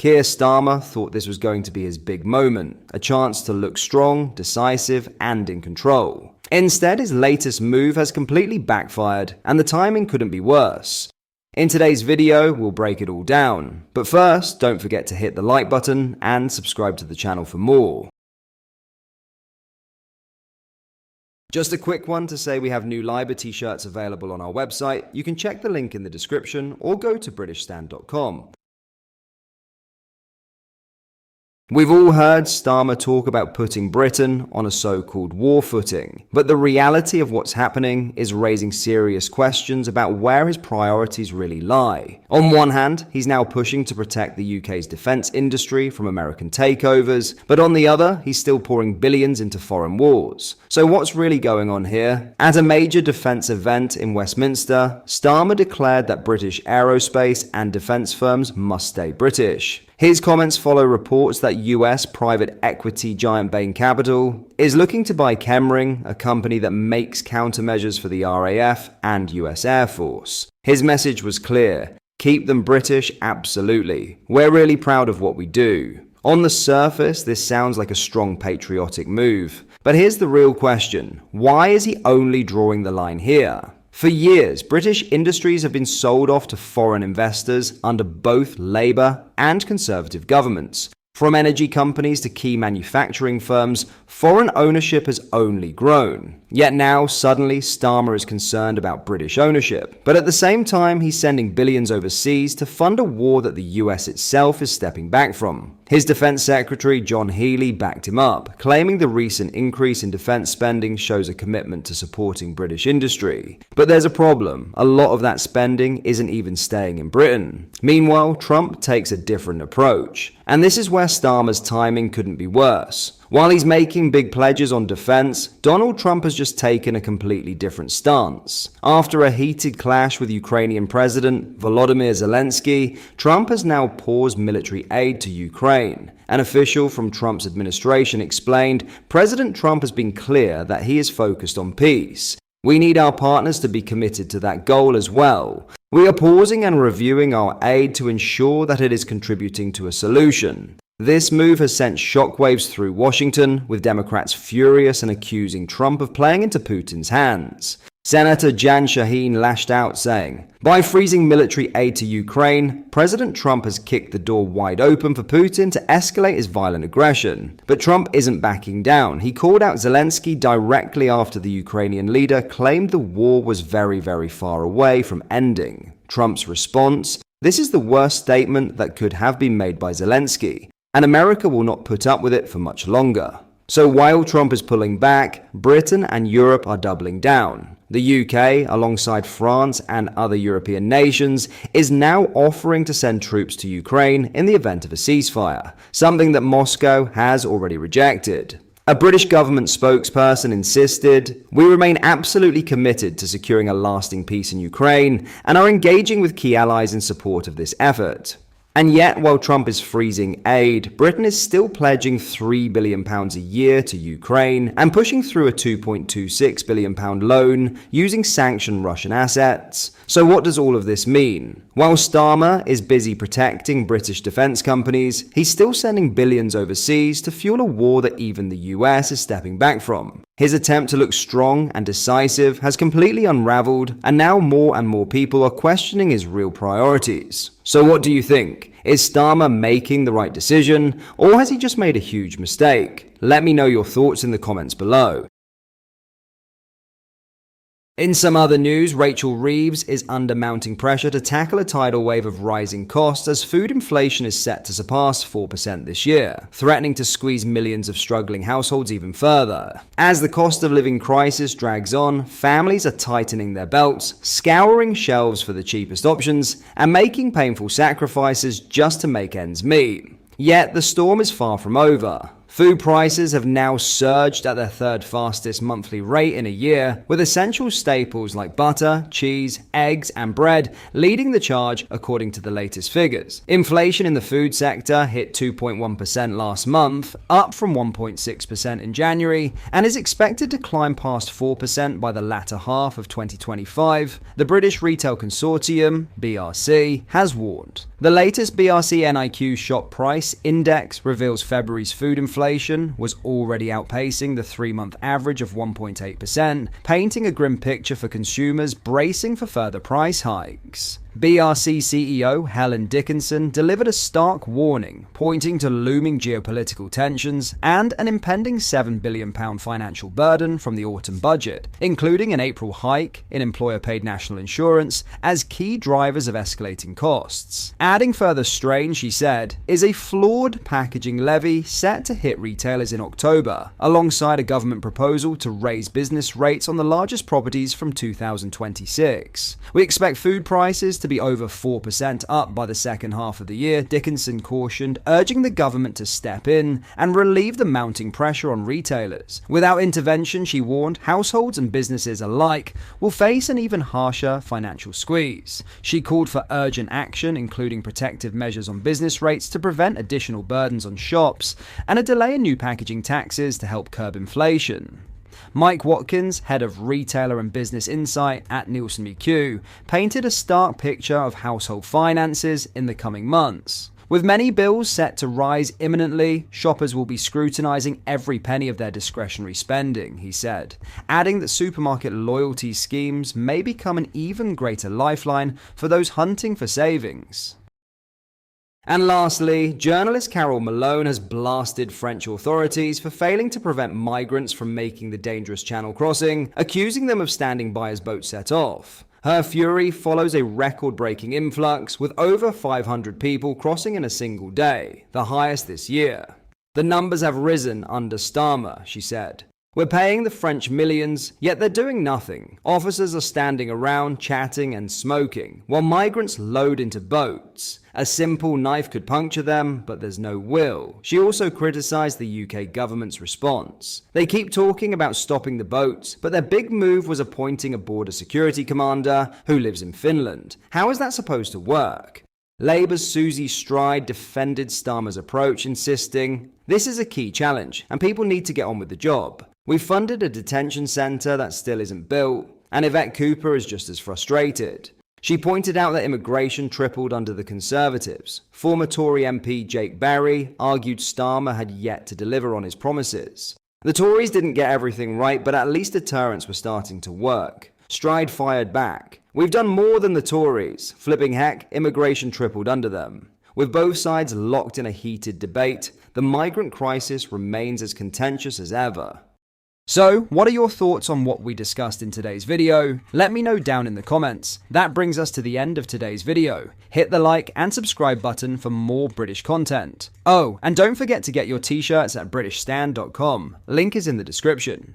Keir Starmer thought this was going to be his big moment, a chance to look strong, decisive, and in control. Instead, his latest move has completely backfired, and the timing couldn't be worse. In today's video, we'll break it all down. But first, don't forget to hit the like button and subscribe to the channel for more. Just a quick one to say we have new Liber t-shirts available on our website. You can check the link in the description or go to BritishStand.com. We've all heard Starmer talk about putting Britain on a so-called war footing, but the reality of what's happening is raising serious questions about where his priorities really lie. On one hand, he's now pushing to protect the UK's defence industry from American takeovers, but on the other, he's still pouring billions into foreign wars. So what's really going on here? At a major defence event in Westminster, Starmer declared that British aerospace and defence firms must stay British. His comments follow reports that US private equity giant Bain Capital is looking to buy Chemring, a company that makes countermeasures for the RAF and US Air Force. His message was clear: keep them British, absolutely. We're really proud of what we do. On the surface, this sounds like a strong patriotic move. But here's the real question: why is he only drawing the line here? For years, British industries have been sold off to foreign investors under both Labour and Conservative governments. From energy companies to key manufacturing firms, foreign ownership has only grown. Yet now, suddenly, Starmer is concerned about British ownership. But at the same time, he's sending billions overseas to fund a war that the US itself is stepping back from. His Defense Secretary, John Healey, backed him up, claiming the recent increase in defense spending shows a commitment to supporting British industry. But there's a problem. A lot of that spending isn't even staying in Britain. Meanwhile, Trump takes a different approach. And this is where Starmer's timing couldn't be worse. While he's making big pledges on defense, Donald Trump has just taken a completely different stance. After a heated clash with Ukrainian President Volodymyr Zelensky, Trump has now paused military aid to Ukraine. An official from Trump's administration explained, President Trump has been clear that he is focused on peace. We need our partners to be committed to that goal as well. We are pausing and reviewing our aid to ensure that it is contributing to a solution. This move has sent shockwaves through Washington, with Democrats furious and accusing Trump of playing into Putin's hands. Senator Jan Shaheen lashed out, saying, by freezing military aid to Ukraine, President Trump has kicked the door wide open for Putin to escalate his violent aggression. But Trump isn't backing down. He called out Zelensky directly after the Ukrainian leader claimed the war was very, very far away from ending. Trump's response: this is the worst statement that could have been made by Zelensky, and America will not put up with it for much longer. So while Trump is pulling back, Britain and Europe are doubling down. The UK, alongside France and other European nations, is now offering to send troops to Ukraine in the event of a ceasefire, something that Moscow has already rejected. A British government spokesperson insisted, we remain absolutely committed to securing a lasting peace in Ukraine and are engaging with key allies in support of this effort. And yet, while Trump is freezing aid, Britain is still pledging £3 billion a year to Ukraine and pushing through a £2.26 billion loan using sanctioned Russian assets. So what does all of this mean? While Starmer is busy protecting British defense companies, he's still sending billions overseas to fuel a war that even the US is stepping back from. His attempt to look strong and decisive has completely unraveled, and now more and more people are questioning his real priorities. So what do you think? Is Starmer making the right decision, or has he just made a huge mistake? Let me know your thoughts in the comments below. In some other news, Rachel Reeves is under mounting pressure to tackle a tidal wave of rising costs as food inflation is set to surpass 4% this year, threatening to squeeze millions of struggling households even further. As the cost of living crisis drags on, families are tightening their belts, scouring shelves for the cheapest options, and making painful sacrifices just to make ends meet. Yet the storm is far from over. Food prices have now surged at their third fastest monthly rate in a year, with essential staples like butter, cheese, eggs, and bread leading the charge according to the latest figures. Inflation in the food sector hit 2.1% last month, up from 1.6% in January, and is expected to climb past 4% by the latter half of 2025, the British Retail Consortium, BRC, has warned. The latest BRC NIQ Shop Price Index reveals February's food inflation was already outpacing the 3-month average of 1.8%, painting a grim picture for consumers bracing for further price hikes. BRC CEO Helen Dickinson delivered a stark warning, pointing to looming geopolitical tensions and an impending £7 billion financial burden from the autumn budget, including an April hike in employer-paid national insurance as key drivers of escalating costs. Adding further strain, she said, is a flawed packaging levy set to hit retailers in October, alongside a government proposal to raise business rates on the largest properties from 2026. We expect food prices to be over 4% up by the second half of the year, Dickinson cautioned, urging the government to step in and relieve the mounting pressure on retailers. Without intervention, she warned, households and businesses alike will face an even harsher financial squeeze. She called for urgent action, including protective measures on business rates to prevent additional burdens on shops, and a delay in new packaging taxes to help curb inflation. Mike Watkins, head of Retailer and Business Insight at Nielsen McHugh, painted a stark picture of household finances in the coming months. With many bills set to rise imminently, shoppers will be scrutinizing every penny of their discretionary spending, he said, adding that supermarket loyalty schemes may become an even greater lifeline for those hunting for savings. And lastly, journalist Carol Malone has blasted French authorities for failing to prevent migrants from making the dangerous channel crossing, accusing them of standing by as boats set off. Her fury follows a record-breaking influx, with over 500 people crossing in a single day, the highest this year. The numbers have risen under Starmer, she said. We're paying the French millions, yet they're doing nothing. Officers are standing around, chatting and smoking, while migrants load into boats. A simple knife could puncture them, but there's no will. She also criticized the UK government's response. They keep talking about stopping the boats, but their big move was appointing a border security commander who lives in Finland. How is that supposed to work? Labour's Susie Stride defended Starmer's approach, insisting, "This is a key challenge, and people need to get on with the job. We funded a detention centre that still isn't built, and Yvette Cooper is just as frustrated." She pointed out that immigration tripled under the Conservatives. Former Tory MP Jake Berry argued Starmer had yet to deliver on his promises. The Tories didn't get everything right, but at least deterrents were starting to work. Stride fired back. "We've done more than the Tories. Flipping heck, immigration tripled under them." With both sides locked in a heated debate, the migrant crisis remains as contentious as ever. So, what are your thoughts on what we discussed in today's video? Let me know down in the comments. That brings us to the end of today's video. Hit the like and subscribe button for more British content. Oh, and don't forget to get your t-shirts at BritishStand.com. Link is in the description.